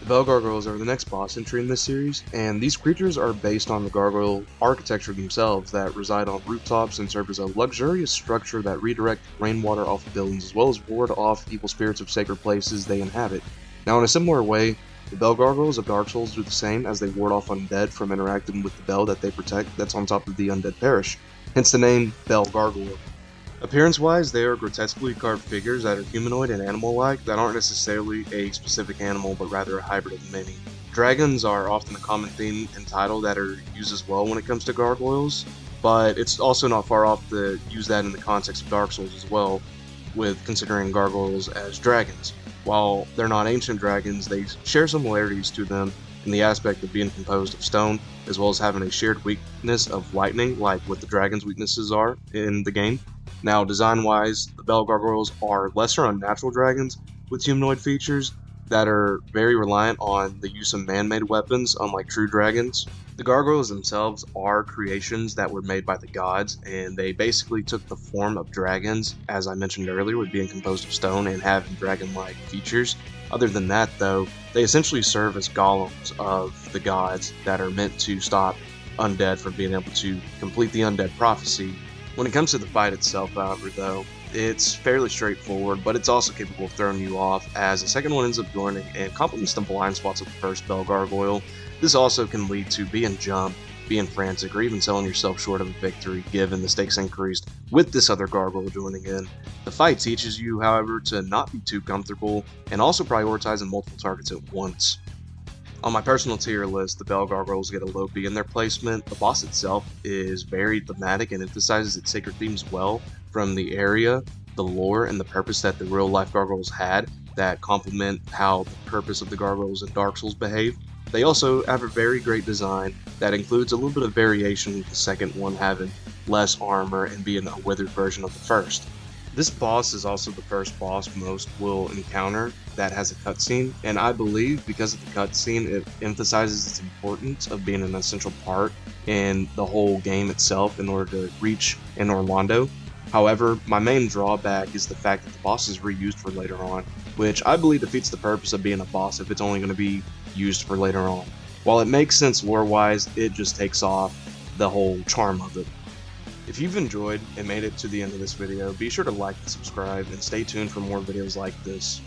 The Bell Gargoyles are the next boss entry in this series, and these creatures are based on the gargoyle architecture themselves that reside on rooftops and serve as a luxurious structure that redirect rainwater off of buildings as well as ward off evil spirits of sacred places they inhabit. Now, in a similar way, the Bell Gargoyles of Dark Souls do the same, as they ward off undead from interacting with the bell that they protect that's on top of the undead parish, hence the name Bell Gargoyle. Appearance-wise, they are grotesquely carved figures that are humanoid and animal-like that aren't necessarily a specific animal, but rather a hybrid of many. Dragons are often a common theme and title that are used as well when it comes to gargoyles, but it's also not far off to use that in the context of Dark Souls as well, with considering gargoyles as dragons. While they're not ancient dragons, they share similarities to them in the aspect of being composed of stone, as well as having a shared weakness of lightning, like what the dragon's weaknesses are in the game. Now, design-wise, the Bell Gargoyles are lesser unnatural dragons with humanoid features that are very reliant on the use of man-made weapons, unlike true dragons. The gargoyles themselves are creations that were made by the gods, and they basically took the form of dragons, as I mentioned earlier, with being composed of stone and having dragon-like features. Other than that, though, they essentially serve as golems of the gods that are meant to stop undead from being able to complete the undead prophecy. When it comes to the fight itself, however, though, it's fairly straightforward, but it's also capable of throwing you off, as the second one ends up joining and complements the blind spots of the first Bell Gargoyle. This also can lead to being jumped, being frantic, or even selling yourself short of a victory, given the stakes increased with this other gargoyle joining in. The fight teaches you, however, to not be too comfortable, and also prioritizing multiple targets at once. On my personal tier list, the Bell Gargoyles get a low B in their placement. The boss itself is very thematic and emphasizes its sacred themes well, from the area, the lore, and the purpose that the real life gargoyles had that complement how the purpose of the gargoyles in Dark Souls behave. They also have a very great design that includes a little bit of variation, with the second one having less armor and being a withered version of the first. This boss is also the first boss most will encounter that has a cutscene, and I believe because of the cutscene, it emphasizes its importance of being an essential part in the whole game itself in order to reach in Orlando. However, my main drawback is the fact that the boss is reused for later on, which I believe defeats the purpose of being a boss if it's only going to be used for later on. While it makes sense lore-wise, it just takes off the whole charm of it. If you've enjoyed and made it to the end of this video, be sure to like and subscribe, and stay tuned for more videos like this.